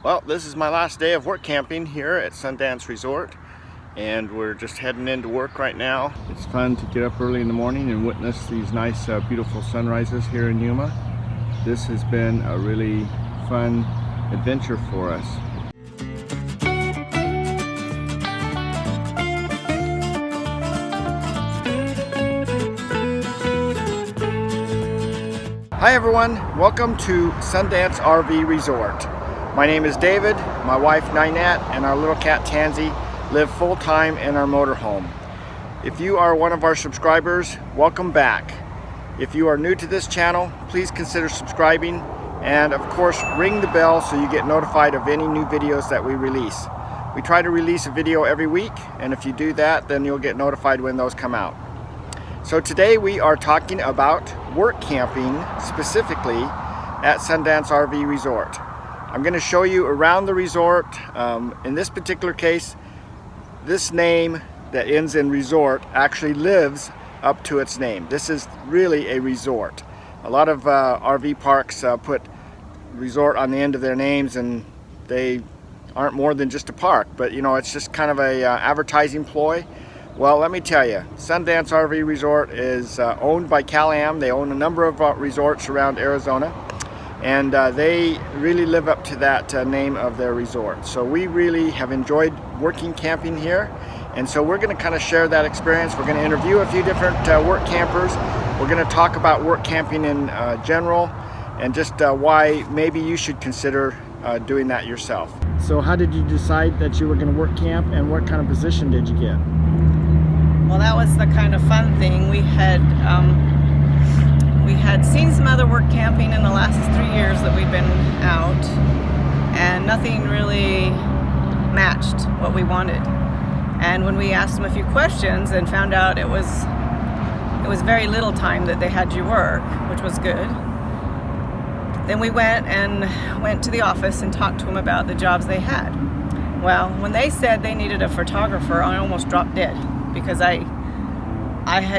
Well, this is my last day of work camping here at Sundance Resort, and we're just heading into work right now. It's fun to get up early in the morning and witness these nice, beautiful sunrises here in Yuma. This has been a really fun adventure for us. Hi everyone, welcome to Sundance RV Resort. My name is David, my wife Ninette, and our little cat Tansy live full-time in our motorhome. If you are one of our subscribers, welcome back. If you are new to this channel, please consider subscribing and of course ring the bell so you get notified of any new videos that we release. We try to release a video every week, and if you do that, then you'll get notified when those come out. So today we are talking about work camping, specifically at Sundance RV Resort. I'm going to show you around the resort. In this particular case, this name that ends in resort actually lives up to its name. This is really a resort. A lot of RV parks put resort on the end of their names, and they aren't more than just a park, but you know, it's just kind of a advertising ploy. Well, let me tell you, Sundance RV Resort is owned by Cal-Am. They own a number of resorts around Arizona, and they really live up to that name of their resort. So we really have enjoyed working camping here, and so we're going to kind of share that experience. We're going to interview a few different work campers. We're going to talk about work camping in general, and just why maybe you should consider doing that yourself. So how did you decide that you were going to work camp, and what kind of position did you get? Well, that was the kind of fun thing. We had seen some other work camping in the last 3 years that we've been out, and nothing really matched what we wanted. And when we asked them a few questions and found out it was very little time that they had you work, which was good, then we went to the office and talked to them about the jobs they had. Well, when they said they needed a photographer, I almost dropped dead, because I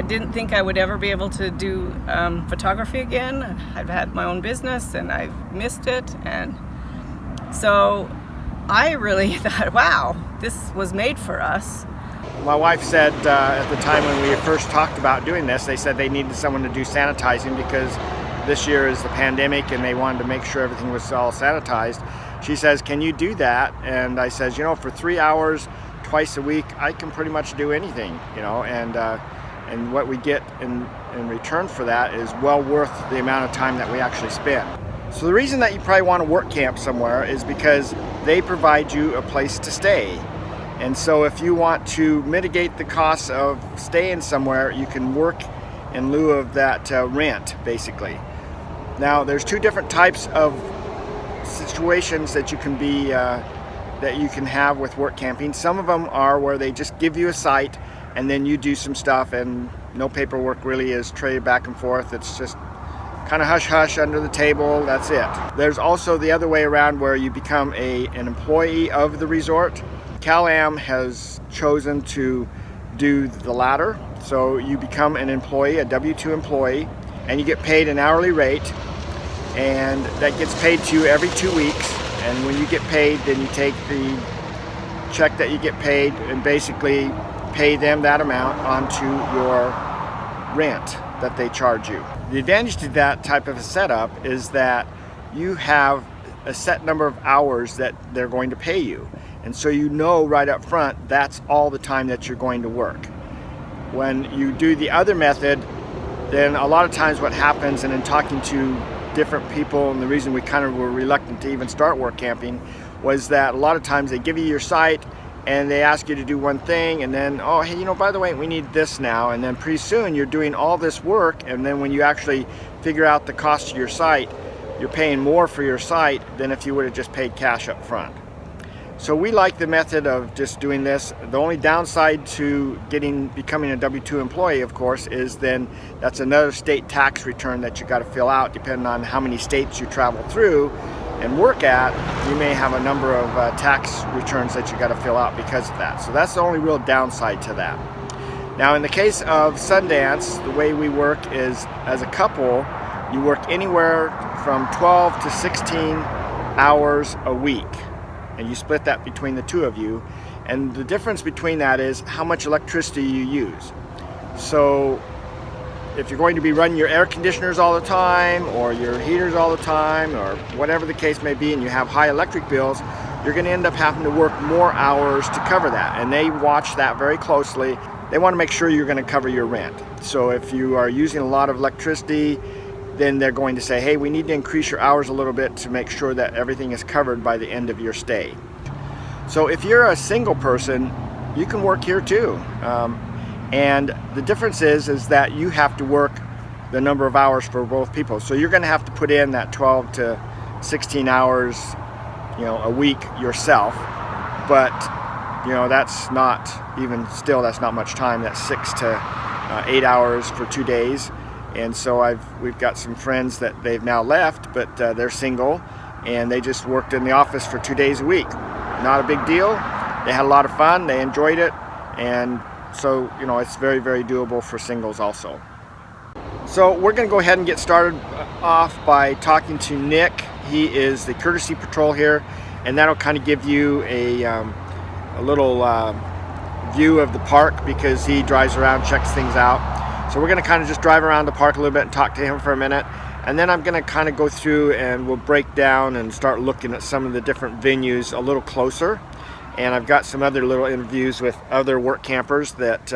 didn't think I would ever be able to do photography again. I've had my own business and I've missed it, and so I really thought, wow, this was made for us. My wife said at the time when we first talked about doing this, they said they needed someone to do sanitizing because this year is the pandemic and they wanted to make sure everything was all sanitized. She says, can you do that? And I says, you know, for 3 hours twice a week, I can pretty much do anything, you know, and what we get in return for that is well worth the amount of time that we actually spend. So the reason that you probably want to work camp somewhere is because they provide you a place to stay. And so if you want to mitigate the costs of staying somewhere, you can work in lieu of that rent, basically. Now, there's two different types of situations that you can be that you can have with work camping. Some of them are where they just give you a site and then you do some stuff, and no paperwork really is traded back and forth. It's just kind of hush-hush under the table, that's it. There's also the other way around where you become an employee of the resort. Cal-Am has chosen to do the latter. So you become an employee, a W-2 employee, and you get paid an hourly rate, and that gets paid to you every 2 weeks. And when you get paid, then you take the check that you get paid and basically pay them that amount onto your rent that they charge you. The advantage to that type of a setup is that you have a set number of hours that they're going to pay you. And so you know right up front, that's all the time that you're going to work. When you do the other method, then a lot of times what happens, and in talking to different people, and the reason we kind of were reluctant to even start work camping, was that a lot of times they give you your site and they ask you to do one thing, and then, oh, hey, you know, by the way, we need this now, and then pretty soon you're doing all this work, and then when you actually figure out the cost of your site, you're paying more for your site than if you would have just paid cash up front. So we like the method of just doing this. The only downside to becoming a W-2 employee, of course, is then that's another state tax return that you got to fill out. Depending on how many states you travel through and work at, you may have a number of tax returns that you got to fill out because of that. So that's the only real downside to that. Now, in the case of Sundance, the way we work is, as a couple, you work anywhere from 12 to 16 hours a week. and you split that between the two of you. And the difference between that is how much electricity you use. So if you're going to be running your air conditioners all the time, or your heaters all the time, or whatever the case may be, and you have high electric bills, you're going to end up having to work more hours to cover that. And they watch that very closely. They want to make sure you're going to cover your rent. So if you are using a lot of electricity, then they're going to say, hey, we need to increase your hours a little bit to make sure that everything is covered by the end of your stay. So if you're a single person, you can work here too. And the difference is that you have to work the number of hours for both people. So you're going to have to put in that 12 to 16 hours, a week yourself. But that's not even still, that's not much time. That's 6 to 8 hours for 2 days. And so we've got some friends that they've now left, but they're single, and they just worked in the office for 2 days a week. Not a big deal. They had a lot of fun. They enjoyed it. And so, it's very, very doable for singles also. So we're going to go ahead and get started off by talking to Nick. He is the courtesy patrol here, and that'll kind of give you a little view of the park, because he drives around, checks things out. So we're going to kind of just drive around the park a little bit and talk to him for a minute. And then I'm going to kind of go through and we'll break down and start looking at some of the different venues a little closer. And I've got some other little interviews with other work campers that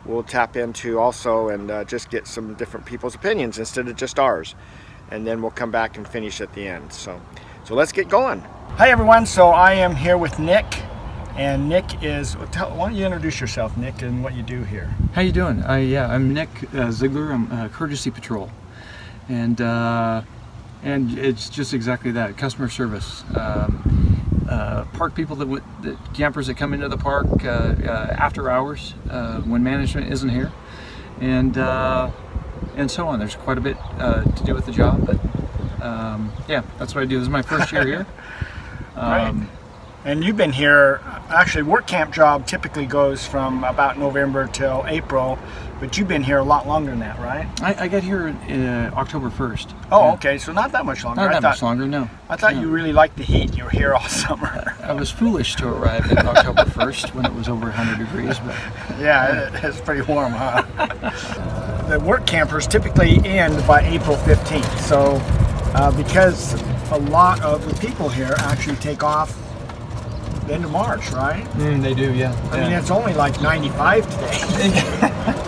we'll tap into also, and just get some different people's opinions instead of just ours. And then we'll come back and finish at the end. So let's get going. Hi everyone, so I am here with Nick. And Nick is, why don't you introduce yourself, Nick, and what you do here? How you doing? I'm Nick Ziegler. I'm Courtesy Patrol, and it's just exactly that, customer service. Park people that campers that come into the park after hours when management isn't here, and so on. There's quite a bit to do with the job, but yeah, that's what I do. This is my first year here. Right. And you've been here, actually work camp job typically goes from about November till April, but you've been here a lot longer than that, right? I got here October 1st. Oh, yeah. Okay, so not that much longer. Not that much longer, no. I thought you really liked the heat. You were here all summer. I was foolish to arrive at October 1st when it was over 100 degrees. But yeah, it's pretty warm, huh? The work campers typically end by April 15th, so because a lot of the people here actually take off the end of March, right? They do, yeah. I mean, it's only like 95 today.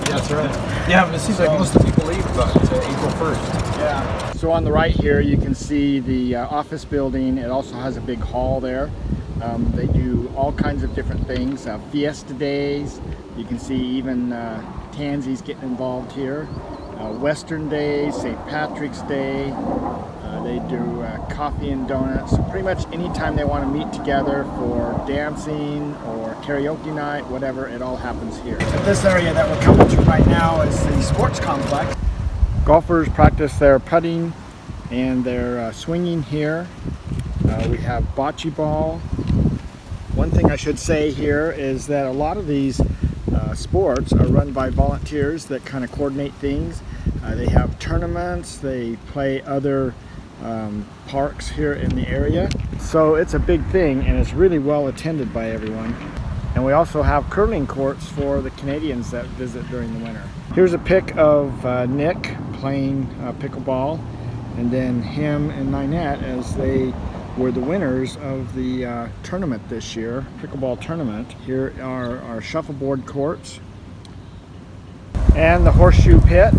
That's right. Yeah, but it seems like most of the people leave about April 1st. Yeah. So on the right here, you can see the office building. It also has a big hall there. They do all kinds of different things. Fiesta days. You can see even Tansy's getting involved here. Western Day, St. Patrick's Day. They do coffee and donuts. So pretty much anytime they want to meet together for dancing or karaoke night, whatever, it all happens here. But this area that we're coming to right now is the sports complex. Golfers practice their putting and their swinging here. We have bocce ball. One thing I should say here is that a lot of these sports are run by volunteers that kind of coordinate things. They have tournaments, they play other parks here in the area. So it's a big thing, and it's really well attended by everyone. And we also have curling courts for the Canadians that visit during the winter. Here's a pic of Nick playing pickleball, and then him and Ninette as they were the winners of the tournament this year, pickleball tournament. Here are our shuffleboard courts and the horseshoe pit.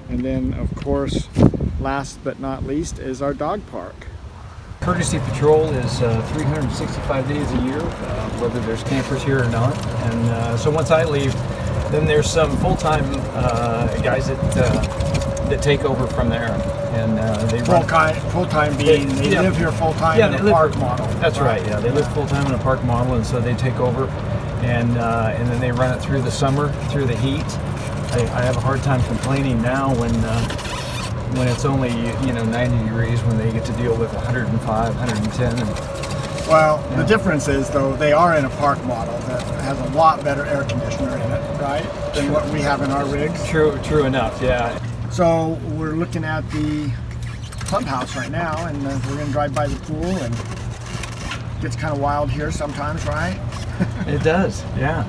And then, of course, last but not least is our dog park. Courtesy Patrol is 365 days a year, whether there's campers here or not. And so once I leave, then there's some full-time guys that take over from there. And they full-time being they live here full-time in a park model. That's right. Yeah, they live full-time in a park model, and so they take over, and then they run it through the summer, through the heat. I have a hard time complaining now when it's only 90 degrees, when they get to deal with 105, 110. Well, the difference is, though, they are in a park model that has a lot better air conditioner in it, right, than what we have in our rigs. True enough, yeah. So we're looking at the clubhouse right now, and we're going to drive by the pool, and it gets kind of wild here sometimes, right? It does, yeah.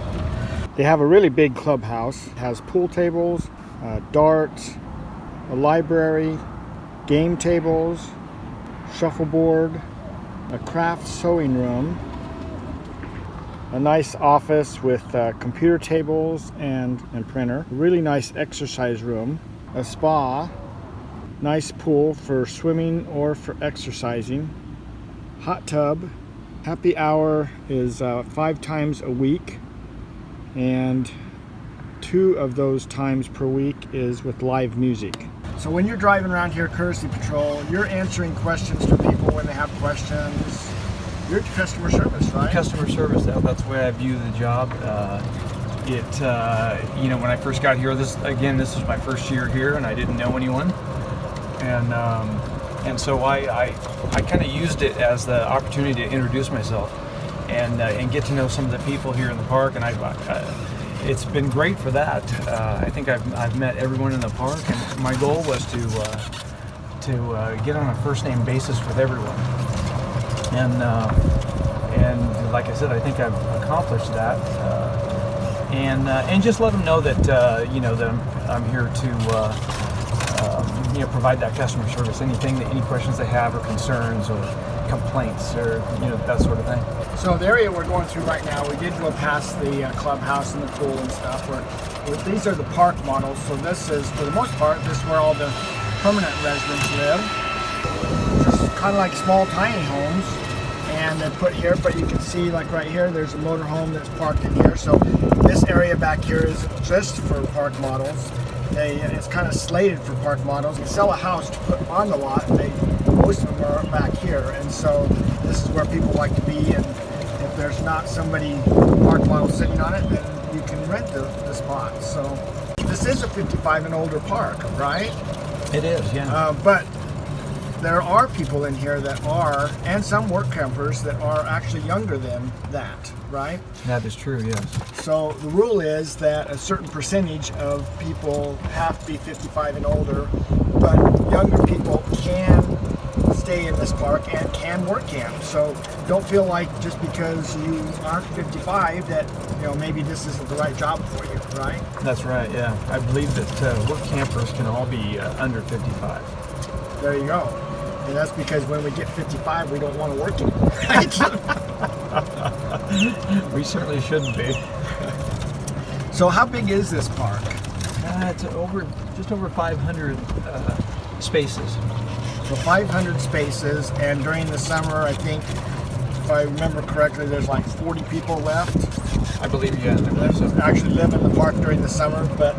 They have a really big clubhouse. It has pool tables, darts, a library, game tables, shuffleboard, a craft sewing room, a nice office with computer tables and printer, a really nice exercise room, a spa, nice pool for swimming or for exercising, hot tub. Happy hour is 5 times a week, and 2 of those times per week is with live music. So when you're driving around here, Courtesy Patrol, you're answering questions for people when they have questions. You're customer service, right? Customer service, that's the way I view the job. You know, when I first got here, this was my first year here, and I didn't know anyone, and so I kind of used it as the opportunity to introduce myself and get to know some of the people here in the park, and it's been great for that. I think I've met everyone in the park, and my goal was to get on a first name basis with everyone. And like I said, I think I've accomplished that, and just let them know that you know, that I'm here to you know, provide that customer service. Any questions they have, or concerns, or complaints, or you know, that sort of thing. So the area we're going through right now, we did go past the clubhouse and the pool and stuff. These are the park models. So this is, for the most part, this is where all the permanent residents live. Just kind of like small tiny homes, and they're put here, but you can see, like right here, there's a motor home that's parked in here. So this area back here is just for park models. It's kind of slated for park models. They sell a house to put on the lot. Most of them are back here, and so this is where people like to be. And if there's not somebody park model sitting on it, then you can rent the spot. So this is a 55 and older park, right? It is, yeah. But there are people in here that are, and some work campers that are actually younger than that, right? That is true, yes. So the rule is that a certain percentage of people have to be 55 and older, but younger people can stay in this park and can work camp. So don't feel like just because you aren't 55 that, you know, maybe this isn't the right job for you, right? That's right, yeah. I believe that work campers can all be under 55. There you go. And that's because when we get 55, we don't want to work anymore, right? We certainly shouldn't be. So how big is this park? It's just over 500 spaces. So 500 spaces, and during the summer, I think, if I remember correctly, there's like 40 people left. I believe, yeah, I believe so. Actually live in the park during the summer, but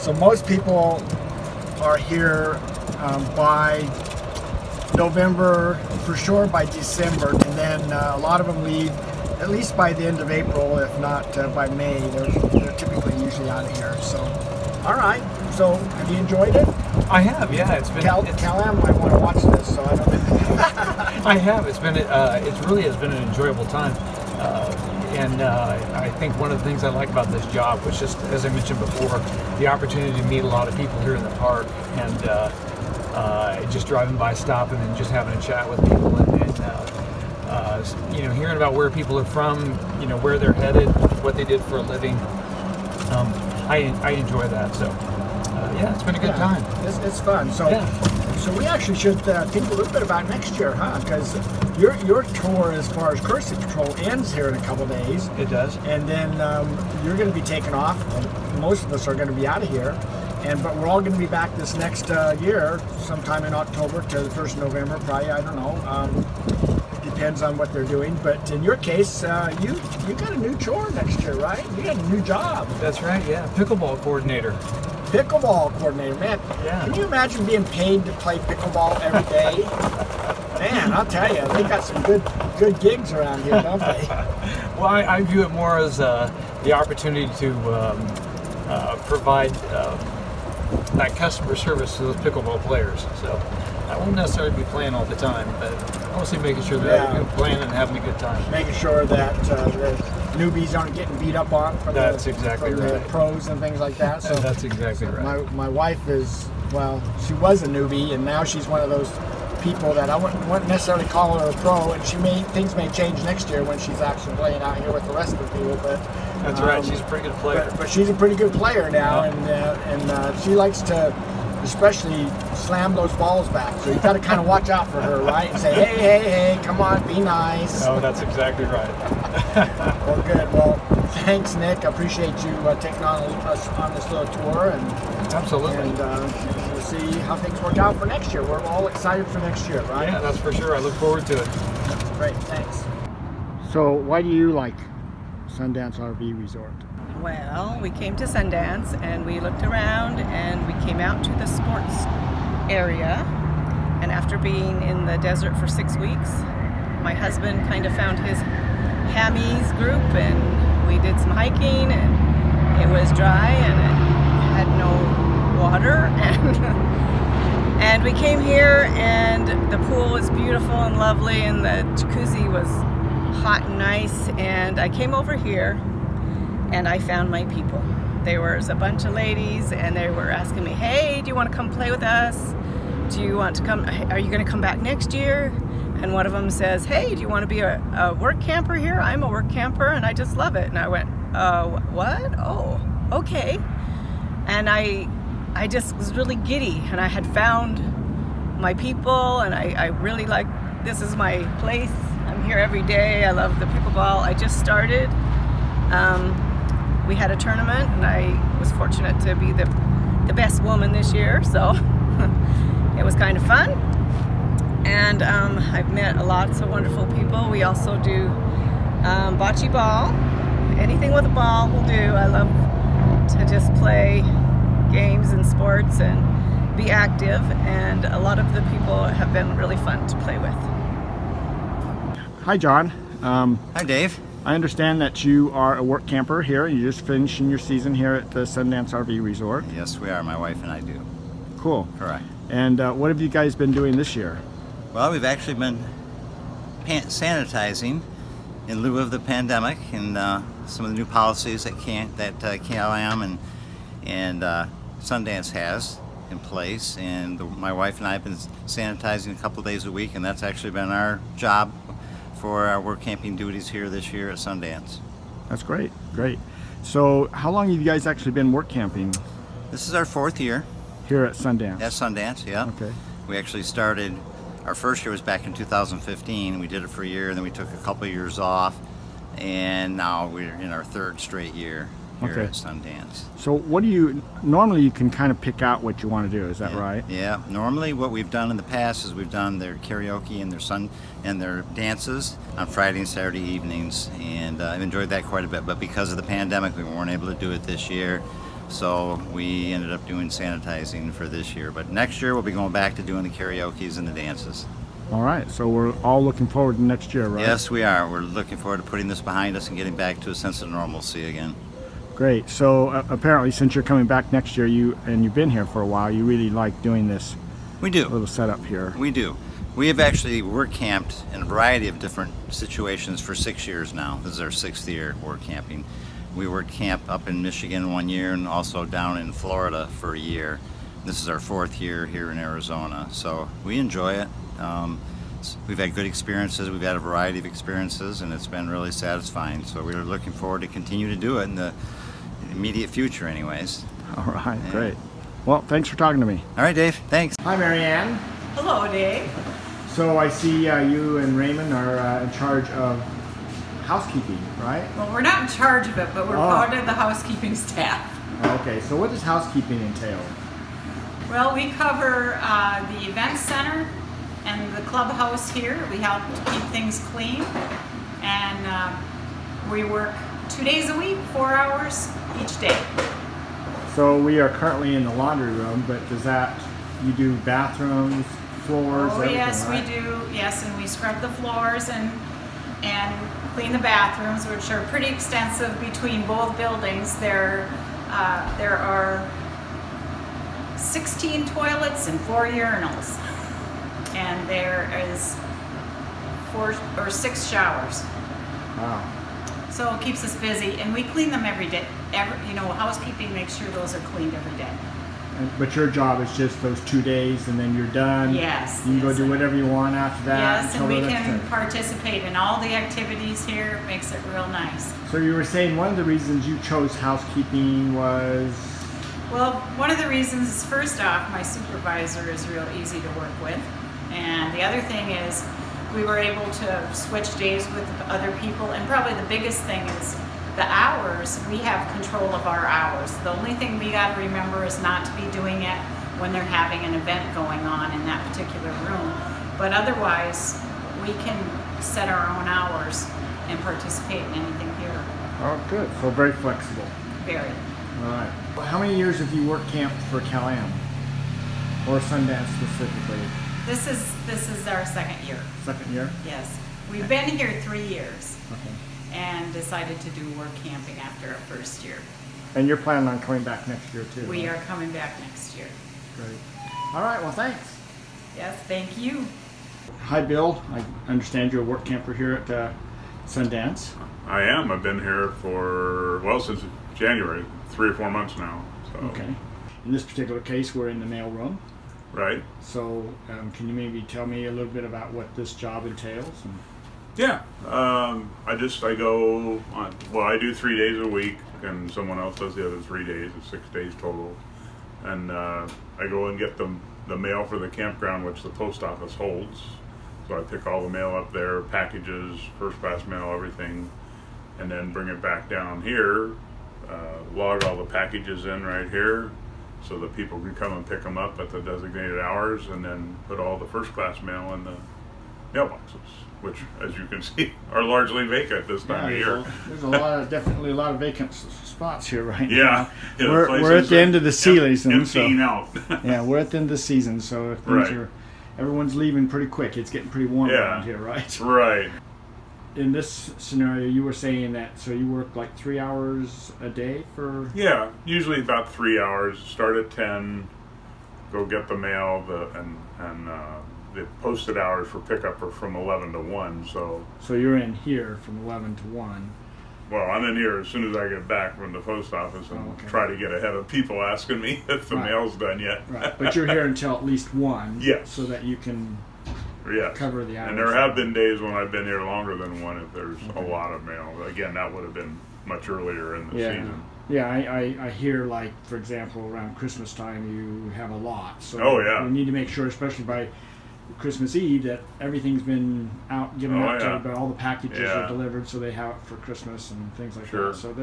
so most people are here by November, for sure by December, and then a lot of them leave at least by the end of April, if not by May. They're typically usually out of here. So, all right. So, have you enjoyed it? I have, yeah. It's been. Callum might want to watch this, so I don't know. I have. It's been. It really has been an enjoyable time, and I think one of the things I like about this job was just, as I mentioned before, the opportunity to meet a lot of people here in the park, and just driving by, stopping, and just having a chat with people, and you know, hearing about where people are from, you know, where they're headed, what they did for a living. I enjoy that. So yeah, it's been a good time. It's fun. So so we actually should think a little bit about next year, huh? Because your tour as far as Courtesy Patrol ends here in a couple days. It does. And then you're going to be taking off. Most of us are going to be out of here. But we're all going to be back this next year, sometime in October to the 1st of November, probably. I don't know. Depends on what they're doing. But in your case, you got a new chore next year, right? You got a new job. That's right. Yeah, pickleball coordinator. Pickleball coordinator, man. Yeah. Can you imagine being paid to play pickleball every day? Man, I'll tell you, they got some good gigs around here, don't they? Well, I view it more as the opportunity to provide that customer service to those pickleball players. So I won't necessarily be playing all the time, but mostly making sure that they're playing and having a good time. Making sure that the newbies aren't getting beat up on from the pros and things like that. So that's exactly right. My wife is, well, she was a newbie, and now she's one of those people that I wouldn't necessarily call her a pro, and things may change next year when she's actually playing out here with the rest of the people. But That's right. She's a pretty good player. But she's a pretty good player now, and she likes to especially slam those balls back. So you got to kind of watch out for her, right? And say, hey, come on, be nice. Oh, that's exactly right. Well, good. Well, thanks, Nick. I appreciate you taking us on this little tour, and Absolutely. And we'll see how things work out for next year. We're all excited for next year, right? Yeah, that's for sure. I look forward to it. Great, thanks. So, why do you like Sundance RV Resort? Well, we came to Sundance and we looked around and we came out to the sports area. And after being in the desert for 6 weeks, my husband kind of found his Hammies group, and we did some hiking, and it was dry and it had no water. And we came here and the pool was beautiful and lovely, and the jacuzzi was hot and nice. And I came over here and I found my people. There was a bunch of ladies and they were asking me, hey, do you want to come play with us? Do you want to come? Are you going to come back next year? And one of them says, hey, do you want to be a work camper here? I'm a work camper and I just love it. And I went, what? Oh, okay. And I just was really giddy, and I had found my people, and I really like, this is my place. I'm here every day. I love the pickleball. I just started. We had a tournament, and I was fortunate to be the best woman this year, so it was kind of fun. And I've met lots of wonderful people. We also do bocce ball. Anything with a ball we'll do. I love to just play games and sports and be active, and a lot of the people have been really fun to play with. Hi, John. Hi, Dave. I understand that you are a work camper here. You're just finishing your season here at the Sundance RV Resort. Yes, we are. My wife and I do. Cool. Correct. And what have you guys been doing this year? Well, we've actually been sanitizing in lieu of the pandemic, and some of the new policies that KLM and Sundance has in place. And my wife and I have been sanitizing a couple of days a week, and that's actually been our job for our work camping duties here this year at Sundance. That's great. Great. So how long have you guys actually been work camping? This is our 4th year. Here at Sundance? At Sundance, yeah. Okay. We actually started, our first year was back in 2015. We did it for a year, and then we took a couple of years off, and now we're in our 3rd straight year here at Sundance. So what do you, normally you can kind of pick out what you want to do, is that right? Yeah, normally what we've done in the past is we've done their karaoke and their dances on Friday and Saturday evenings, and I've enjoyed that quite a bit, but because of the pandemic we weren't able to do it this year, so we ended up doing sanitizing for this year. But next year we'll be going back to doing the karaoke's and the dances. All right, so we're all looking forward to next year, right? Yes, we are. We're looking forward to putting this behind us and getting back to a sense of normalcy again. Great. So apparently, since you're coming back next year, you've been here for a while, you really like doing this. We do. Little setup here. We do. We have actually work camped in a variety of different situations for 6 years now. This is our 6th year work camping. We worked camp up in Michigan 1 year and also down in Florida for a year. This is our 4th year here in Arizona, so we enjoy it. We've had good experiences. We've had a variety of experiences, and it's been really satisfying. So we're looking forward to continue to do it in the immediate future anyways. All right, great. Well, thanks for talking to me. All right, Dave, thanks. Hi, Marianne. Hello, Dave. So I see you and Raymond are in charge of housekeeping, right? Well, we're not in charge of it, but we're part of the housekeeping staff. Okay, so what does housekeeping entail? Well, we cover the event center and the clubhouse here. We help to keep things clean, and we work 2 days a week, 4 hours each day. So we are currently in the laundry room, but you do bathrooms, floors, everything, yes, right? we do. Yes, and we scrub the floors and clean the bathrooms, which are pretty extensive between both buildings. There are 16 toilets and 4 urinals, and there is 4 or 6 showers. Wow. So it keeps us busy, and we clean them every day. Housekeeping makes sure those are cleaned every day. But your job is just those 2 days, and then you're done. Yes. You can go yes. do whatever you want after that. Yes, and until we the next can day. participate in all the activities here. It makes it real nice. So you were saying one of the reasons you chose housekeeping was... Well, one of the reasons is, first off, my supervisor is real easy to work with. And the other thing is we were able to switch days with other people. And probably the biggest thing is the hours. We have control of our hours. The only thing we got to remember is not to be doing it when they're having an event going on in that particular room. But otherwise, we can set our own hours and participate in anything here. Oh, good. So very flexible. Very. All right. Well, how many years have you worked camp for Cal-Am? Or Sundance specifically? This is our second year. Second year? Yes. We've been here 3 years Okay. and decided to do work camping after our first year. And you're planning on coming back next year too? We right? are coming back next year. Great. All right, well, thanks. Yes, thank you. Hi, Bill. I understand you're a work camper here at Sundance. I am. I've been here for, well, since January, 3 or 4 months now. So. Okay. In this particular case, we're in the mailroom. Right. So can you maybe tell me a little bit about what this job entails? Yeah. I go on, well, I do 3 days a week, and someone else does the other 3 days. It's 6 days total. And I go and get the mail for the campground, which the post office holds. So I pick all the mail up there, packages, first class mail, everything, and then bring it back down here, log all the packages in right here so that people can come and pick them up at the designated hours, and then put all the first class mail in the mailboxes, which, as you can see, are largely vacant this time of year. There's definitely a lot of vacant spots here right Yeah. now. We're at the end of the season. Emptying out. Yeah, we're at the end of the season, so everyone's leaving pretty quick. It's getting pretty warm around here, right? Right. In this scenario, you were saying that, so you work like 3 hours a day for... Yeah, usually about 3 hours. Start at 10, go get the mail, and the posted hours for pickup are from 11 to 1. So you're in here from 11 to 1. Well, I'm in here as soon as I get back from the post office and try to get ahead of people asking me if the mail's done yet. Right, but you're here until at least 1. Yes. So that you can cover the hours. And there have been days when I've been here longer than 1 if there's a lot of mail. Again, that would have been much earlier in the season. Yeah, I hear, like, for example, around Christmas time you have a lot. So we need to make sure, especially by Christmas Eve, that everything's been given out to everybody. All the packages are delivered, so they have it for Christmas and things like that. So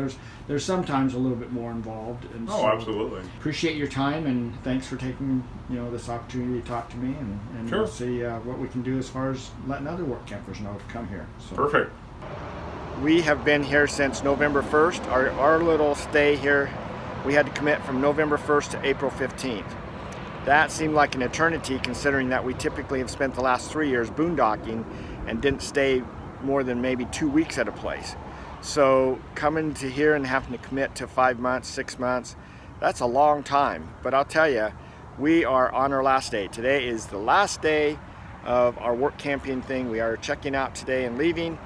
there's sometimes a little bit more involved. And so absolutely. Appreciate your time, and thanks for taking this opportunity to talk to me, and we'll see what we can do as far as letting other work campers know to come here. So. Perfect. We have been here since November 1st. Our little stay here, we had to commit from November 1st to April 15th. That seemed like an eternity, considering that we typically have spent the last 3 years boondocking and didn't stay more than maybe 2 weeks at a place. So coming to here and having to commit to 5 months, 6 months, that's a long time. But I'll tell you, we are on our last day. Today is the last day of our work camping thing. We are checking out today and leaving,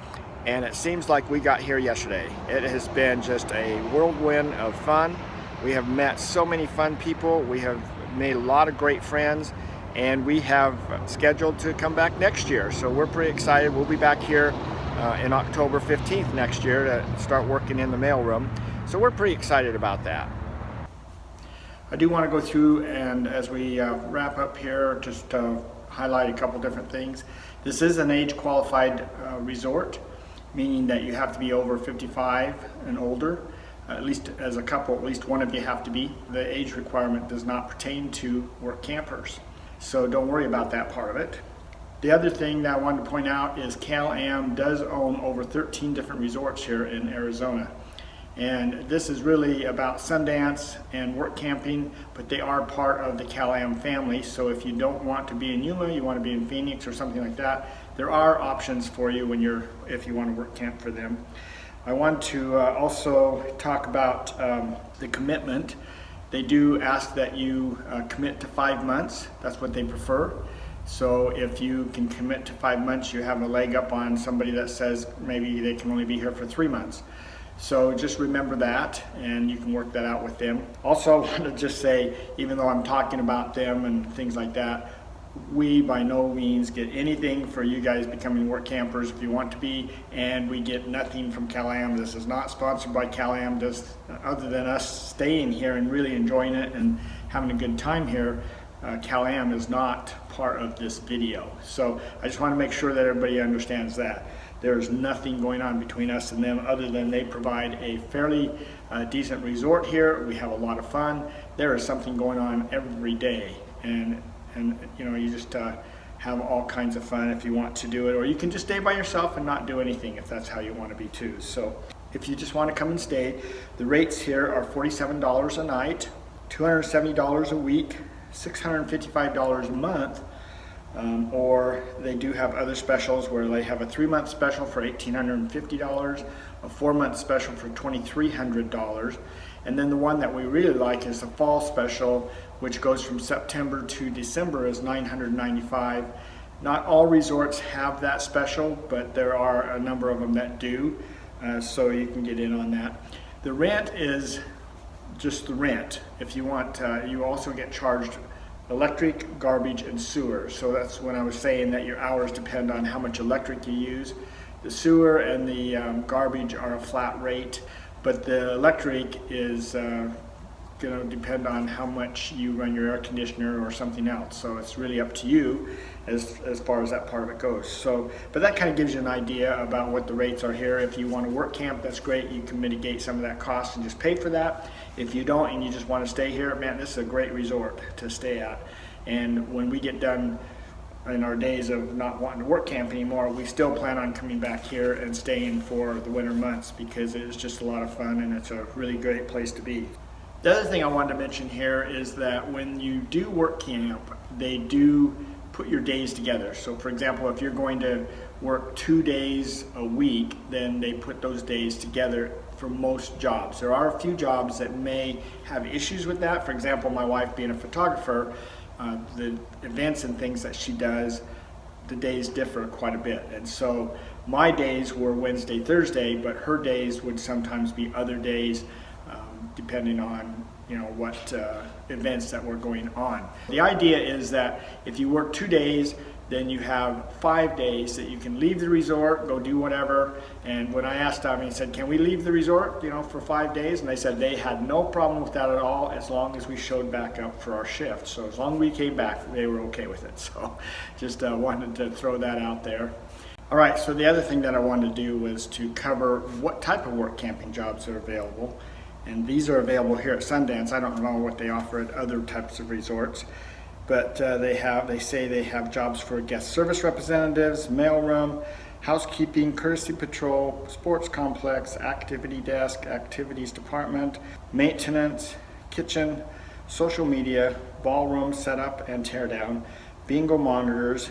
and it seems like we got here yesterday. It has been just a whirlwind of fun. We have met so many fun people. We have made a lot of great friends, and we have scheduled to come back next year. So we're pretty excited. We'll be back here in October 15th next year to start working in the mailroom. So we're pretty excited about that. I do want to go through, and as we wrap up here, just highlight a couple different things. This is an age-qualified resort, meaning that you have to be over 55 and older. At least as a couple, at least one of you have to be. The age requirement does not pertain to work campers, so don't worry about that part of it. The other thing that I wanted to point out is Cal-Am does own over 13 different resorts here in Arizona. And this is really about Sundance and work camping, but they are part of the Cal-Am family. So if you don't want to be in Yuma, you want to be in Phoenix or something like that, there are options for you if you want to work camp for them. I want to also talk about the commitment. They do ask that you commit to 5 months. That's what they prefer. So if you can commit to 5 months, you have a leg up on somebody that says maybe they can only be here for 3 months. So just remember that, and you can work that out with them. Also, I want to just say, even though I'm talking about them and things like that, we by no means get anything for you guys becoming work campers if you want to be, and we get nothing from Cal-Am. This is not sponsored by Cal-Am, just other than us staying here and really enjoying it and having a good time here. Cal-Am is not part of this video. So I just want to make sure that everybody understands that. There's nothing going on between us and them other than they provide a fairly decent resort here. We have a lot of fun. There is something going on every day, and you know, you just have all kinds of fun if you want to do it, or you can just stay by yourself and not do anything if that's how you want to be too. So if you just want to come and stay, the rates here are $47 a night, $270 a week, $655 a month. Or they do have other specials where they have a 3-month special for $1,850, a 4-month special for $2,300, and then the one that we really like is the fall special, which goes from September to December, is $995. Not all resorts have that special, but there are a number of them that do, so you can get in on that. The rent is just the rent. If you want, you also get charged electric, garbage, and sewer. So that's when I was saying that your hours depend on how much electric you use. The sewer and the garbage are a flat rate, but the electric is going to depend on how much you run your air conditioner or something else. So it's really up to you as far as that part of it goes. So, but that kind of gives you an idea about what the rates are here. If you want to work camp, that's great. You can mitigate some of that cost and just pay for that. If you don't and you just want to stay here, man, this is a great resort to stay at. And when we get done in our days of not wanting to work camp anymore, we still plan on coming back here and staying for the winter months because it is just a lot of fun and it's a really great place to be. The other thing I wanted to mention here is that when you do work camp, they do put your days together. So for example, if you're going to work 2 days a week, then they put those days together for most jobs. There are a few jobs that may have issues with that. For example, my wife being a photographer, the events and things that she does, the days differ quite a bit. And so my days were Wednesday, Thursday, but her days would sometimes be other days, depending on what events that were going on. The idea is that if you work 2 days, then you have 5 days that you can leave the resort, go do whatever. And when I asked them, he said, can we leave the resort, for 5 days? And they said they had no problem with that at all as long as we showed back up for our shift. So as long as we came back, they were okay with it. So just wanted to throw that out there. All right, so the other thing that I wanted to do was to cover what type of work camping jobs are available. And these are available here at Sundance. I don't know what they offer at other types of resorts. But they say they have jobs for guest service representatives, mailroom, housekeeping, courtesy patrol, sports complex, activity desk, activities department, maintenance, kitchen, social media, ballroom setup and tear down, bingo monitors.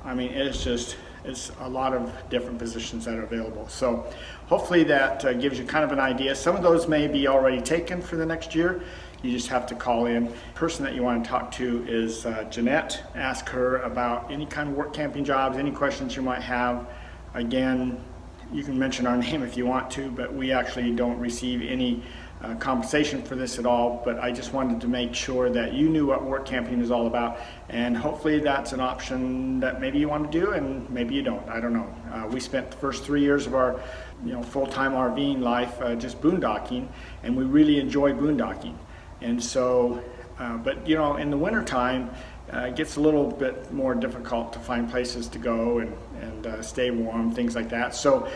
I mean, it's a lot of different positions that are available. So hopefully that gives you kind of an idea. Some of those may be already taken for the next year. You just have to call in. The person that you want to talk to is Ninette. Ask her about any kind of work camping jobs, any questions you might have. Again, you can mention our name if you want to, but we actually don't receive any compensation for this at all. But I just wanted to make sure that you knew what work camping is all about, and hopefully that's an option that maybe you want to do and maybe you don't. I don't know. We spent the first 3 years of our full-time RVing life just boondocking, and we really enjoy boondocking. And so, but in the winter time, it gets a little bit more difficult to find places to go and stay warm, things like that. So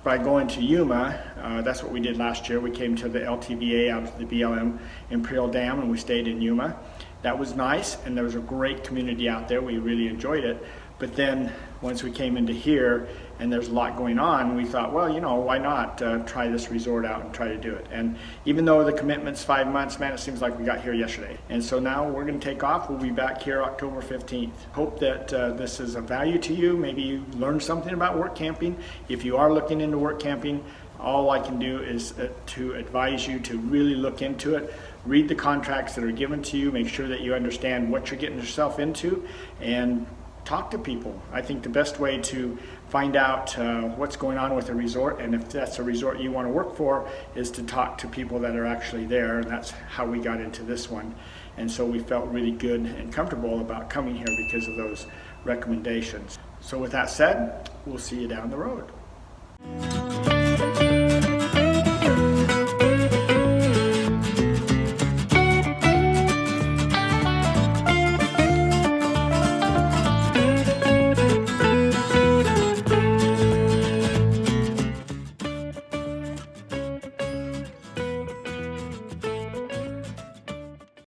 by going to Yuma, that's what we did last year. We came to the LTVA out of the BLM Imperial Dam and we stayed in Yuma. That was nice, and there was a great community out there. We really enjoyed it. But then once we came into here and there's a lot going on, we thought, well, why not try this resort out and try to do it. And even though the commitment's 5 months, man, it seems like we got here yesterday. And so now we're going to take off. We'll be back here October 15th. Hope that this is of value to you. Maybe you learned something about work camping. If you are looking into work camping, all I can do is to advise you to really look into it. Read the contracts that are given to you. Make sure that you understand what you're getting yourself into, and talk to people. I think the best way to find out what's going on with a resort, and if that's a resort you want to work for, is to talk to people that are actually there, and that's how we got into this one. And so we felt really good and comfortable about coming here because of those recommendations. So with that said, we'll see you down the road.